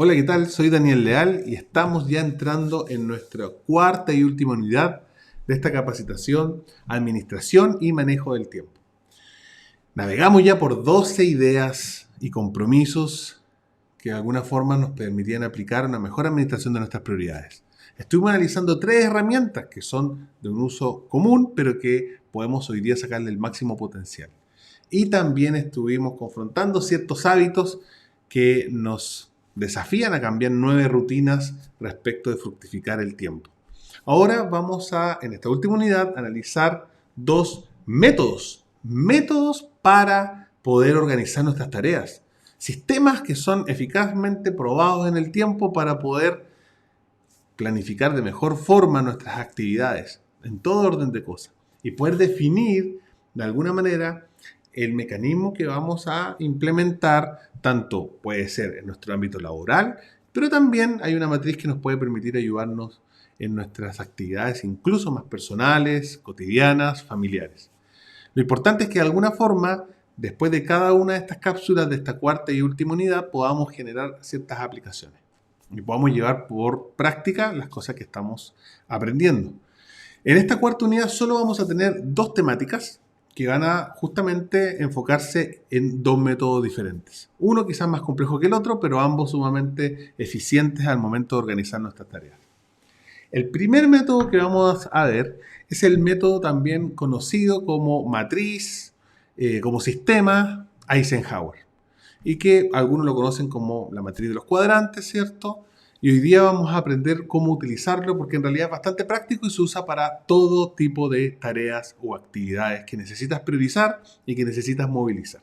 Hola, ¿qué tal? Soy Daniel Leal y estamos ya entrando en nuestra cuarta y última unidad de esta capacitación, Administración y Manejo del Tiempo. Navegamos ya por 12 ideas y compromisos que de alguna forma nos permitían aplicar una mejor administración de nuestras prioridades. Estuvimos analizando 3 herramientas que son de un uso común, pero que podemos hoy día sacarle el máximo potencial. Y también estuvimos confrontando ciertos hábitos que nos desafían a cambiar 9 rutinas respecto de fructificar el tiempo. Ahora vamos a, en esta última unidad, analizar 2 métodos para poder organizar nuestras tareas. Sistemas que son eficazmente probados en el tiempo para poder planificar de mejor forma nuestras actividades, en todo orden de cosas, y poder definir de alguna manera el mecanismo que vamos a implementar, tanto puede ser en nuestro ámbito laboral, pero también hay una matriz que nos puede permitir ayudarnos en nuestras actividades, incluso más personales, cotidianas, familiares. Lo importante es que de alguna forma, después de cada una de estas cápsulas de esta cuarta y última unidad, podamos generar ciertas aplicaciones y podamos llevar por práctica las cosas que estamos aprendiendo. En esta cuarta unidad solo vamos a tener 2 temáticas que van a justamente enfocarse en 2 métodos diferentes. Uno quizás más complejo que el otro, pero ambos sumamente eficientes al momento de organizar nuestras tareas. El primer método que vamos a ver es el método también conocido como matriz, como sistema Eisenhower, y que algunos lo conocen como la matriz de los cuadrantes, ¿cierto? Y hoy día vamos a aprender cómo utilizarlo porque en realidad es bastante práctico y se usa para todo tipo de tareas o actividades que necesitas priorizar y que necesitas movilizar.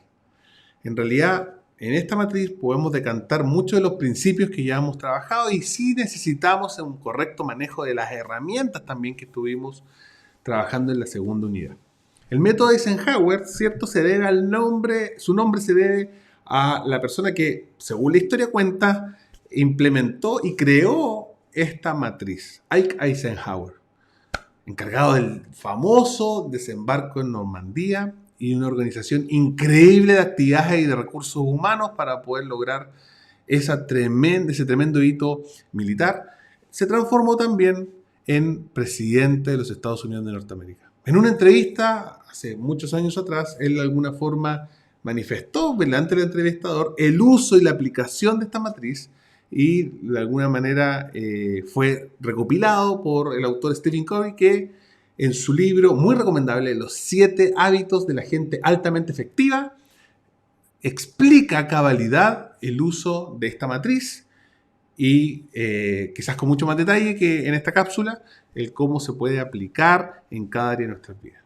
En realidad, en esta matriz podemos decantar muchos de los principios que ya hemos trabajado y sí necesitamos un correcto manejo de las herramientas también que estuvimos trabajando en la segunda unidad. El método Eisenhower, ¿cierto? Se debe al nombre, su nombre se debe a la persona que, según la historia cuenta, implementó y creó esta matriz, Ike Eisenhower, encargado del famoso desembarco en Normandía y una organización increíble de actividades y de recursos humanos para poder lograr ese tremendo hito militar. Se transformó también en presidente de los Estados Unidos de Norteamérica. En una entrevista, hace muchos años atrás, él de alguna forma manifestó delante del entrevistador el uso y la aplicación de esta matriz y de alguna manera fue recopilado por el autor Stephen Covey, que en su libro muy recomendable, Los 7 hábitos de la gente altamente efectiva, explica a cabalidad el uso de esta matriz y quizás con mucho más detalle que en esta cápsula, el cómo se puede aplicar en cada área de nuestras vidas.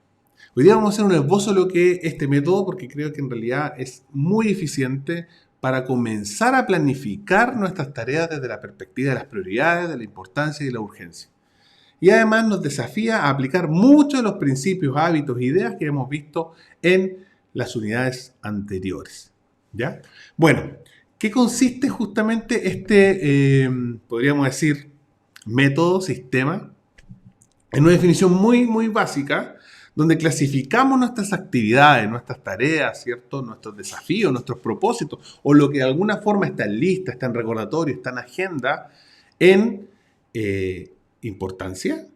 Hoy día vamos a hacer un esbozo de lo que es este método porque creo que en realidad es muy eficiente para comenzar a planificar nuestras tareas desde la perspectiva de las prioridades, de la importancia y de la urgencia. Y además nos desafía a aplicar muchos de los principios, hábitos e ideas que hemos visto en las unidades anteriores. ¿Ya? Bueno, ¿qué consiste justamente este, podríamos decir, método, sistema? En una definición muy básica, donde clasificamos nuestras actividades, nuestras tareas, ¿cierto? Nuestros desafíos, nuestros propósitos, o lo que de alguna forma está en lista, está en recordatorio, está en agenda, en importancia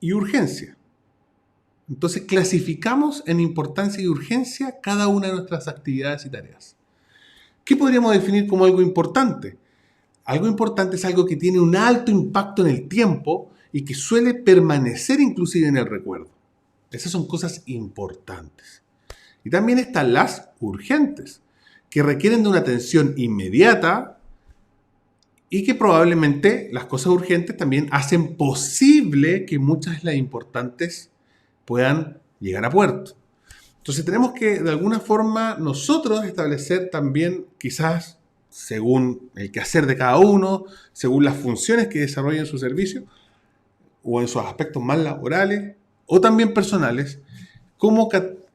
y urgencia. Entonces clasificamos en importancia y urgencia cada una de nuestras actividades y tareas. ¿Qué podríamos definir como algo importante? Algo importante es algo que tiene un alto impacto en el tiempo y que suele permanecer inclusive en el recuerdo. Esas son cosas importantes. Y también están las urgentes, que requieren de una atención inmediata y que probablemente las cosas urgentes también hacen posible que muchas de las importantes puedan llegar a puerto. Entonces tenemos que de alguna forma nosotros establecer también quizás según el quehacer de cada uno, según las funciones que desarrolla en su servicio o en sus aspectos más laborales o también personales, cómo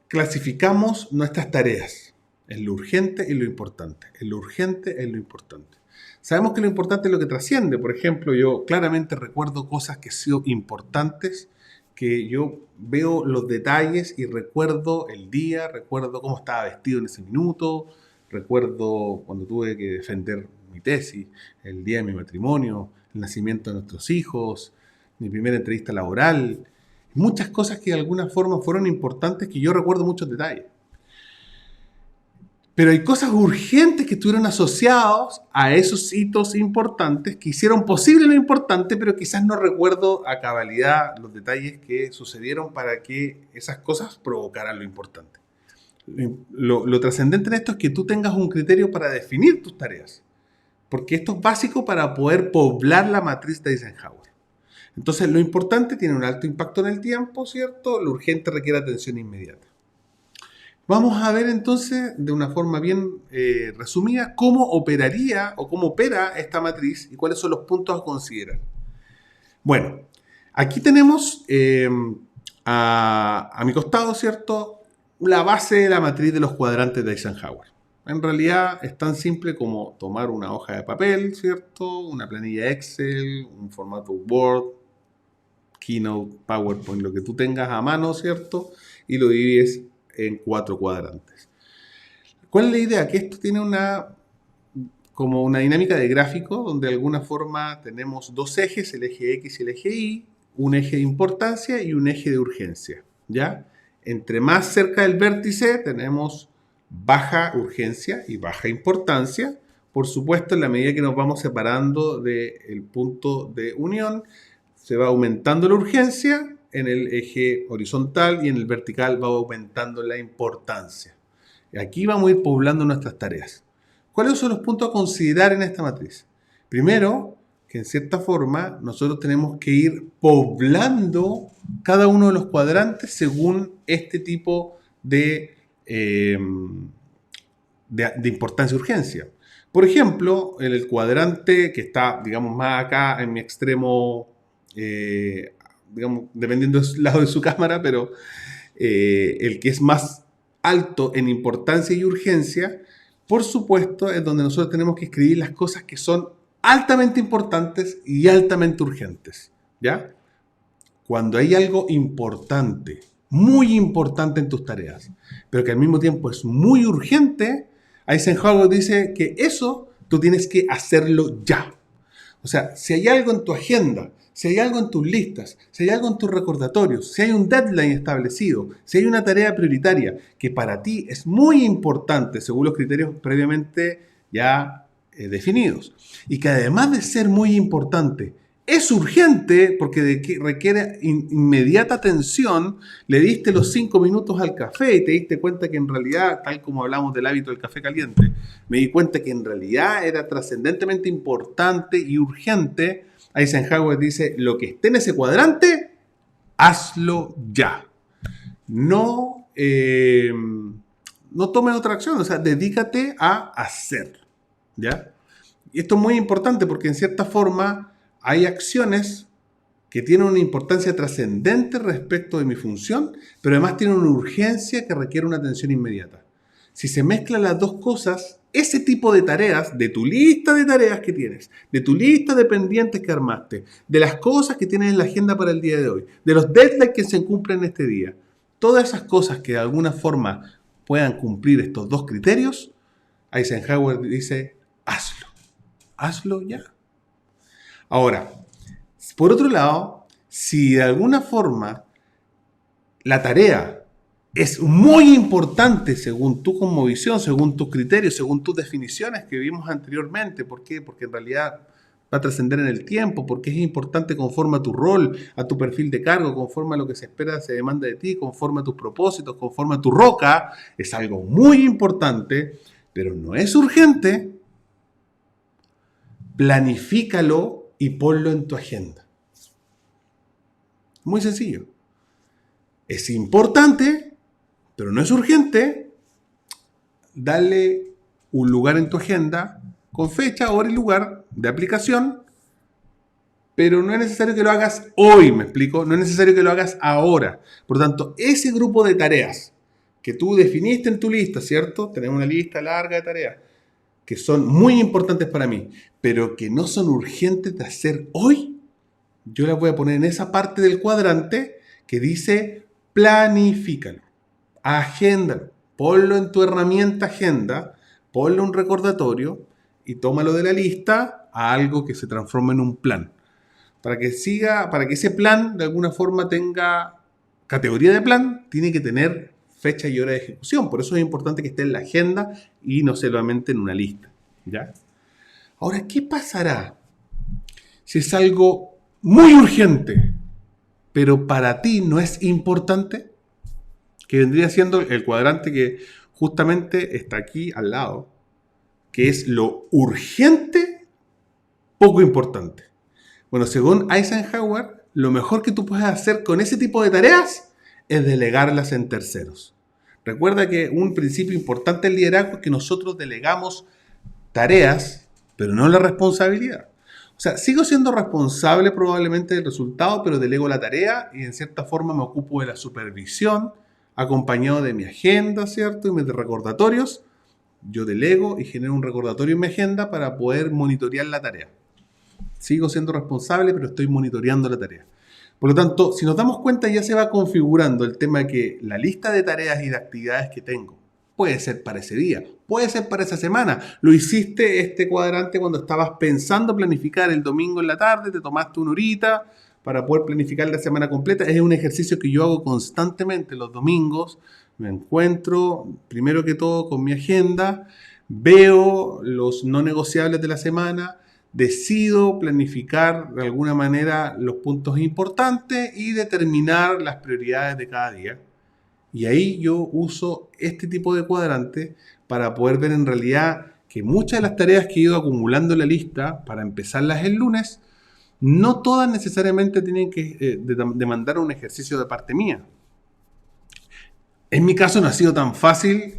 clasificamos nuestras tareas en lo urgente y lo importante, en lo urgente y lo importante. Sabemos que lo importante es lo que trasciende. Por ejemplo, yo claramente recuerdo cosas que han sido importantes, que yo veo los detalles y recuerdo el día, recuerdo cómo estaba vestido en ese minuto, recuerdo cuando tuve que defender mi tesis, el día de mi matrimonio, el nacimiento de nuestros hijos, mi primera entrevista laboral, muchas cosas que de alguna forma fueron importantes que yo recuerdo muchos detalles. Pero hay cosas urgentes que estuvieron asociados a esos hitos importantes que hicieron posible lo importante, pero quizás no recuerdo a cabalidad los detalles que sucedieron para que esas cosas provocaran lo importante. Lo trascendente en esto es que tú tengas un criterio para definir tus tareas, porque esto es básico para poder poblar la matriz de Eisenhower. Entonces, lo importante tiene un alto impacto en el tiempo, ¿cierto? Lo urgente requiere atención inmediata. Vamos a ver entonces, de una forma bien resumida, cómo operaría o cómo opera esta matriz y cuáles son los puntos a considerar. Bueno, aquí tenemos a mi costado, ¿cierto?, la base de la matriz de los cuadrantes de Eisenhower. En realidad es tan simple como tomar una hoja de papel, ¿cierto?, una planilla Excel, un formato Word, Keynote, PowerPoint, lo que tú tengas a mano, ¿cierto?, y lo divides en 4 cuadrantes. ¿Cuál es la idea? Que esto tiene como una dinámica de gráfico donde de alguna forma tenemos 2 ejes, el eje X y el eje Y, un eje de importancia y un eje de urgencia, ¿ya? Entre más cerca del vértice tenemos baja urgencia y baja importancia. Por supuesto, en la medida que nos vamos separando del punto de unión, se va aumentando la urgencia en el eje horizontal y en el vertical va aumentando la importancia. Y aquí vamos a ir poblando nuestras tareas. ¿Cuáles son los puntos a considerar en esta matriz? Primero, que en cierta forma nosotros tenemos que ir poblando cada uno de los cuadrantes según este tipo de importancia y urgencia. Por ejemplo, en el cuadrante que está, digamos, más acá en mi extremo, digamos, dependiendo del lado de su cámara, pero el que es más alto en importancia y urgencia, por supuesto, es donde nosotros tenemos que escribir las cosas que son altamente importantes y altamente urgentes, ¿ya? Cuando hay algo importante, muy importante en tus tareas, pero que al mismo tiempo es muy urgente, Eisenhower dice que eso tú tienes que hacerlo ya. O sea, si hay algo en tu agenda, si hay algo en tus listas, si hay algo en tus recordatorios, si hay un deadline establecido, si hay una tarea prioritaria que para ti es muy importante según los criterios previamente ya definidos, y que además de ser muy importante, es urgente porque requiere inmediata atención, le diste los 5 minutos al café y te diste cuenta que en realidad, tal como hablamos del hábito del café caliente, me di cuenta que en realidad era trascendentemente importante y urgente. Eisenhower dice, lo que esté en ese cuadrante, hazlo ya. No tomes otra acción, o sea, dedícate a hacer, ¿ya? Y esto es muy importante porque en cierta forma hay acciones que tienen una importancia trascendente respecto de mi función, pero además tienen una urgencia que requiere una atención inmediata. Si se mezclan las dos cosas, ese tipo de tareas, de tu lista de tareas que tienes, de tu lista de pendientes que armaste, de las cosas que tienes en la agenda para el día de hoy, de los deadlines que se cumplen este día, todas esas cosas que de alguna forma puedan cumplir estos 2 criterios, Eisenhower dice, hazlo. Hazlo ya. Ahora, por otro lado, si de alguna forma la tarea es muy importante según tu cosmovisión, según tus criterios, según tus definiciones que vimos anteriormente, ¿por qué? Porque en realidad va a trascender en el tiempo, porque es importante conforme a tu rol, a tu perfil de cargo, conforme a lo que se espera, se demanda de ti, conforme a tus propósitos, conforme a tu roca, es algo muy importante, pero no es urgente. Planifícalo y ponlo en tu agenda. Muy sencillo. Es importante, pero no es urgente. Dale un lugar en tu agenda con fecha, hora y lugar de aplicación, pero no es necesario que lo hagas hoy, ¿me explico? No es necesario que lo hagas ahora. Por lo tanto, ese grupo de tareas que tú definiste en tu lista, ¿cierto? Tenemos una lista larga de tareas que son muy importantes para mí, pero que no son urgentes de hacer hoy, yo las voy a poner en esa parte del cuadrante que dice planifícalo, agéndalo, ponlo en tu herramienta agenda, ponlo un recordatorio y tómalo de la lista a algo que se transforme en un plan. Para que ese plan de alguna forma tenga categoría de plan, tiene que tener fecha y hora de ejecución. Por eso es importante que esté en la agenda y no solamente en una lista. ¿Ya? Ahora, ¿qué pasará si es algo muy urgente, pero para ti no es importante? Que vendría siendo el cuadrante que justamente está aquí al lado, que es lo urgente, poco importante. Bueno, según Eisenhower, lo mejor que tú puedes hacer con ese tipo de tareas es delegarlas en terceros. Recuerda que un principio importante del liderazgo es que nosotros delegamos tareas, pero no la responsabilidad. O sea, sigo siendo responsable probablemente del resultado, pero delego la tarea y en cierta forma me ocupo de la supervisión, acompañado de mi agenda, ¿cierto? Y mis recordatorios. Yo delego y genero un recordatorio en mi agenda para poder monitorear la tarea. Sigo siendo responsable, pero estoy monitoreando la tarea. Por lo tanto, si nos damos cuenta, ya se va configurando el tema de que la lista de tareas y de actividades que tengo puede ser para ese día, puede ser para esa semana. Lo hiciste este cuadrante cuando estabas pensando planificar el domingo en la tarde, te tomaste una horita para poder planificar la semana completa. Es un ejercicio que yo hago constantemente los domingos. Me encuentro, primero que todo, con mi agenda, veo los no negociables de la semana, decido planificar de alguna manera los puntos importantes y determinar las prioridades de cada día. Y ahí yo uso este tipo de cuadrante para poder ver en realidad que muchas de las tareas que he ido acumulando en la lista para empezarlas el lunes, no todas necesariamente tienen que demandar un ejercicio de parte mía. En mi caso no ha sido tan fácil,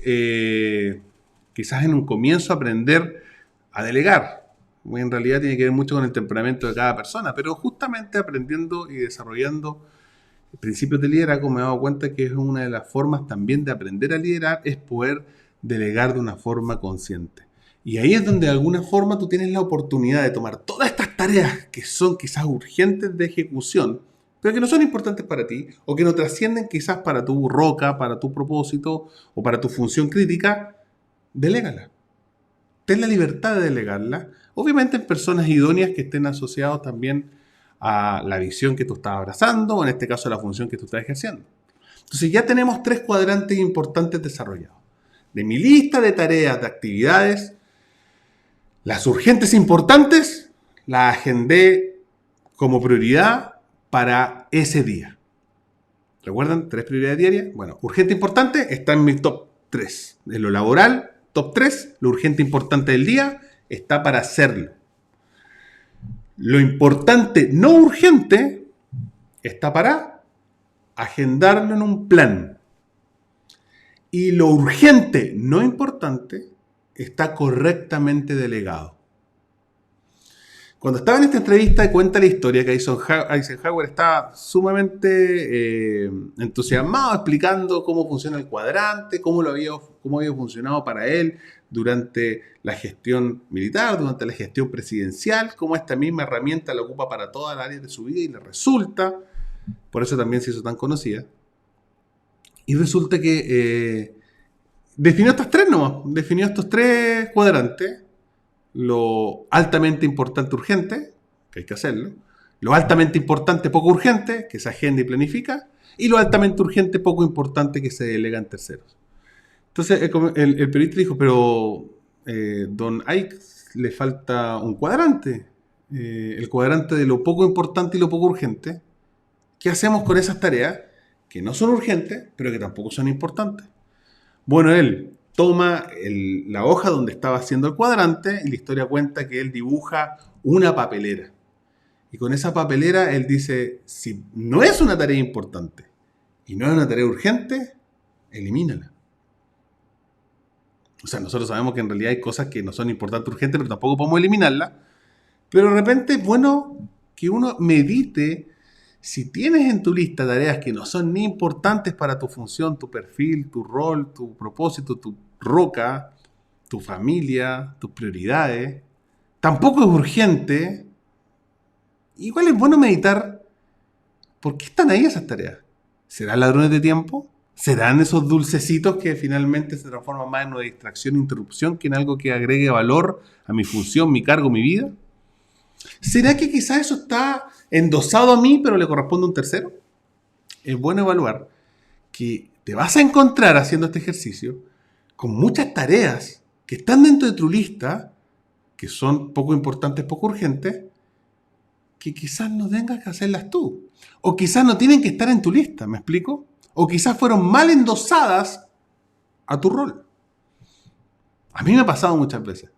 quizás en un comienzo, aprender a delegar. En realidad tiene que ver mucho con el temperamento de cada persona, pero justamente aprendiendo y desarrollando principios de liderazgo me he dado cuenta que es una de las formas también de aprender a liderar, es poder delegar de una forma consciente. Y ahí es donde de alguna forma tú tienes la oportunidad de tomar todas estas tareas que son quizás urgentes de ejecución, pero que no son importantes para ti, o que no trascienden quizás para tu roca, para tu propósito, o para tu función crítica, delégala. Ten la libertad de delegarla, obviamente en personas idóneas que estén asociados también a la visión que tú estás abrazando, o en este caso a la función que tú estás ejerciendo. Entonces ya tenemos 3 cuadrantes importantes desarrollados. De mi lista de tareas, de actividades, las urgentes importantes las agendé como prioridad para ese día. ¿Recuerdan? 3 prioridades diarias. Bueno, urgente importante está en mi top 3. De lo laboral, top 3. Lo urgente importante del día está para hacerlo. Lo importante no urgente está para agendarlo en un plan. Y lo urgente no importante está correctamente delegado. Cuando estaba en esta entrevista cuenta la historia que Eisenhower estaba sumamente entusiasmado explicando cómo funciona el cuadrante, cómo había funcionado para él durante la gestión militar, durante la gestión presidencial, cómo esta misma herramienta la ocupa para todas las áreas de su vida y le resulta, por eso también se hizo tan conocida. Y resulta que definió estos tres cuadrantes. Lo altamente importante urgente, que hay que hacerlo, lo altamente importante poco urgente, que se agenda y planifica, y lo altamente urgente poco importante, que se delega en terceros. Entonces el periodista dijo, pero don Ike, le falta un cuadrante, el cuadrante de lo poco importante y lo poco urgente. ¿Qué hacemos con esas tareas que no son urgentes, pero que tampoco son importantes? Bueno, él toma la hoja donde estaba haciendo el cuadrante y la historia cuenta que él dibuja una papelera. Y con esa papelera él dice, si no es una tarea importante y no es una tarea urgente, elimínala. O sea, nosotros sabemos que en realidad hay cosas que no son importantes o urgentes, pero tampoco podemos eliminarlas. Pero de repente es bueno que uno medite si tienes en tu lista tareas que no son ni importantes para tu función, tu perfil, tu rol, tu propósito, tu roca, tu familia, tus prioridades, tampoco es urgente, igual es bueno meditar por qué están ahí esas tareas. ¿Serán ladrones de tiempo? ¿Serán esos dulcecitos que finalmente se transforman más en una distracción, interrupción, que en algo que agregue valor a mi función, mi cargo, mi vida? ¿Será que quizás eso está endosado a mí, pero le corresponde a un tercero? Es bueno evaluar que te vas a encontrar haciendo este ejercicio con muchas tareas que están dentro de tu lista, que son poco importantes, poco urgentes, que quizás no tengas que hacerlas tú. O quizás no tienen que estar en tu lista, ¿me explico? O quizás fueron mal endosadas a tu rol. A mí me ha pasado muchas veces.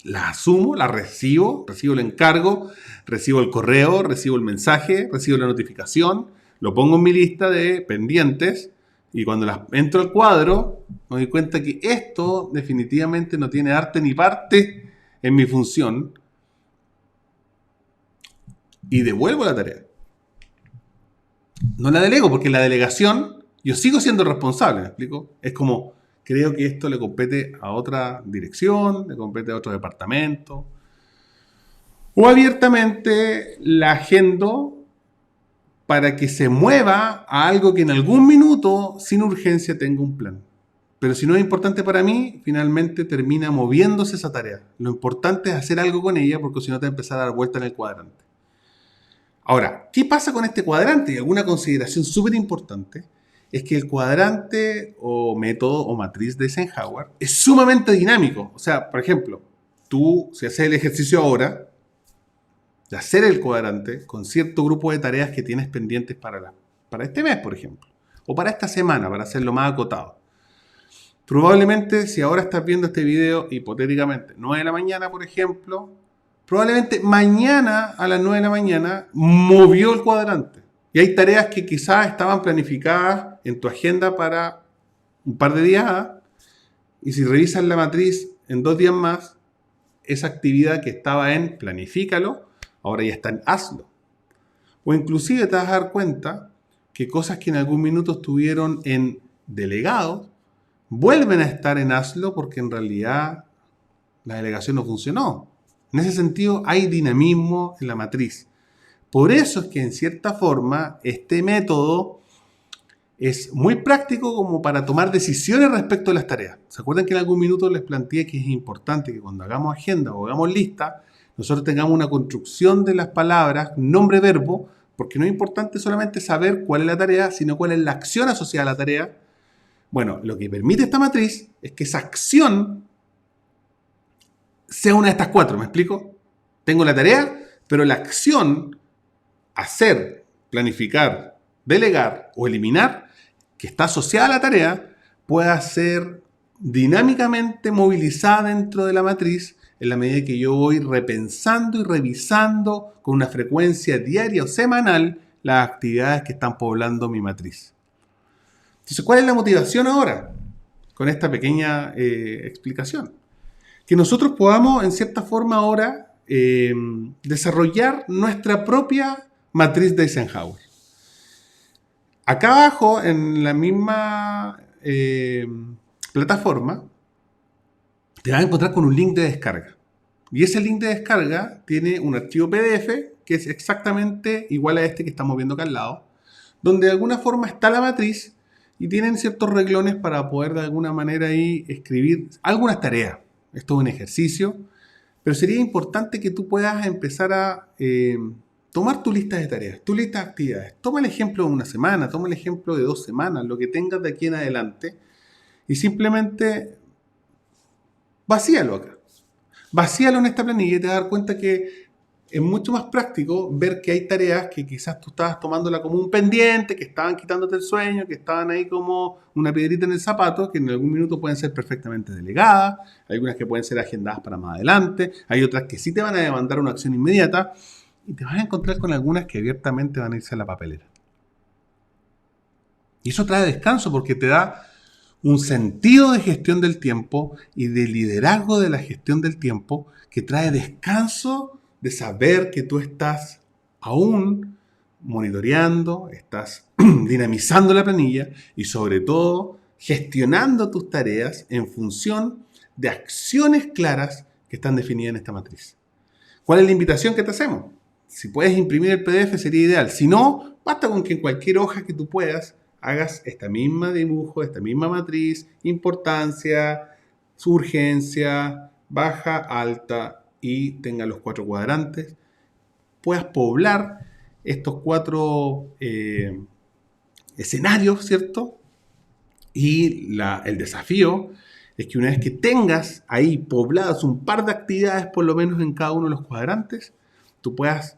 Las asumo, las recibo el encargo, recibo el correo, recibo el mensaje, recibo la notificación, lo pongo en mi lista de pendientes y cuando las entro al cuadro me doy cuenta que esto definitivamente no tiene arte ni parte en mi función y devuelvo la tarea. No la delego porque en la delegación yo sigo siendo responsable, ¿me explico? Es como, creo que esto le compete a otra dirección, le compete a otro departamento. O abiertamente la agendo para que se mueva a algo que en algún minuto, sin urgencia, tenga un plan. Pero si no es importante para mí, finalmente termina moviéndose esa tarea. Lo importante es hacer algo con ella porque si no te va a empezar a dar vuelta en el cuadrante. Ahora, ¿qué pasa con este cuadrante? Y alguna consideración súper importante es que el cuadrante o método o matriz de Eisenhower es sumamente dinámico. O sea, por ejemplo, tú si haces el ejercicio ahora de hacer el cuadrante con cierto grupo de tareas que tienes pendientes para este mes, por ejemplo, o para esta semana, para hacerlo más acotado. Probablemente, si ahora estás viendo este video, hipotéticamente, 9 de la mañana, por ejemplo, probablemente mañana a las 9 de la mañana movió el cuadrante. Y hay tareas que quizás estaban planificadas en tu agenda para un par de días. Y si revisas la matriz en 2 días más, esa actividad que estaba en planifícalo, ahora ya está en hazlo. O inclusive te vas a dar cuenta que cosas que en algún minuto estuvieron en delegado, vuelven a estar en hazlo porque en realidad la delegación no funcionó. En ese sentido hay dinamismo en la matriz. Por eso es que en cierta forma este método es muy práctico como para tomar decisiones respecto a las tareas. ¿Se acuerdan que en algún minuto les planteé que es importante que cuando hagamos agenda o hagamos lista, nosotros tengamos una construcción de las palabras, nombre-verbo, porque no es importante solamente saber cuál es la tarea, sino cuál es la acción asociada a la tarea? Bueno, lo que permite esta matriz es que esa acción sea una de estas 4, ¿me explico? Tengo la tarea, pero la acción, hacer, planificar, delegar o eliminar, que está asociada a la tarea, pueda ser dinámicamente movilizada dentro de la matriz en la medida que yo voy repensando y revisando con una frecuencia diaria o semanal las actividades que están poblando mi matriz. Entonces, ¿cuál es la motivación ahora con esta pequeña explicación? Que nosotros podamos, en cierta forma ahora, desarrollar nuestra propia matriz de Eisenhower. Acá abajo, en la misma plataforma, te vas a encontrar con un link de descarga. Y ese link de descarga tiene un archivo PDF que es exactamente igual a este que estamos viendo acá al lado, donde de alguna forma está la matriz y tienen ciertos reglones para poder de alguna manera ahí escribir algunas tareas. Esto es un ejercicio, pero sería importante que tú puedas empezar a tomar tu lista de tareas, tu lista de actividades. Toma el ejemplo de una semana, toma el ejemplo de 2 semanas, lo que tengas de aquí en adelante, y simplemente vacíalo acá. Vacíalo en esta planilla y te vas a dar cuenta que es mucho más práctico ver que hay tareas que quizás tú estabas tomándola como un pendiente, que estaban quitándote el sueño, que estaban ahí como una piedrita en el zapato, que en algún minuto pueden ser perfectamente delegadas, hay algunas que pueden ser agendadas para más adelante, hay otras que sí te van a demandar una acción inmediata, y te vas a encontrar con algunas que abiertamente van a irse a la papelera. Y eso trae descanso porque te da un sentido de gestión del tiempo y de liderazgo de la gestión del tiempo que trae descanso de saber que tú estás aún monitoreando, estás dinamizando la planilla y sobre todo gestionando tus tareas en función de acciones claras que están definidas en esta matriz. ¿Cuál es la invitación que te hacemos? Si puedes imprimir el PDF sería ideal. Si no, basta con que en cualquier hoja que tú puedas hagas esta misma dibujo, esta misma matriz, importancia, su urgencia, baja, alta y tenga los 4 cuadrantes, puedas poblar estos 4 escenarios, ¿cierto? Y el desafío es que una vez que tengas ahí pobladas un par de actividades por lo menos en cada uno de los cuadrantes, tú puedas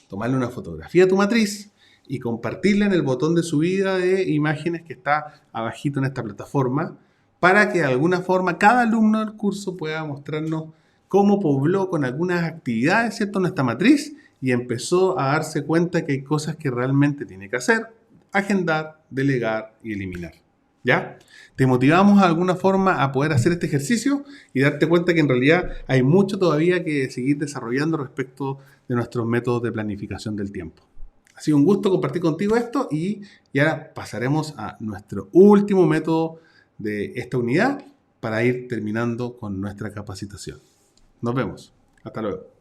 tomarle una fotografía a tu matriz y compartirla en el botón de subida de imágenes que está abajito en esta plataforma para que de alguna forma cada alumno del curso pueda mostrarnos cómo pobló con algunas actividades, ¿cierto?, nuestra matriz y empezó a darse cuenta que hay cosas que realmente tiene que hacer, agendar, delegar y eliminar. ¿Ya? Te motivamos de alguna forma a poder hacer este ejercicio y darte cuenta que en realidad hay mucho todavía que seguir desarrollando respecto de nuestros métodos de planificación del tiempo. Ha sido un gusto compartir contigo esto y ahora pasaremos a nuestro último método de esta unidad para ir terminando con nuestra capacitación. Nos vemos. Hasta luego.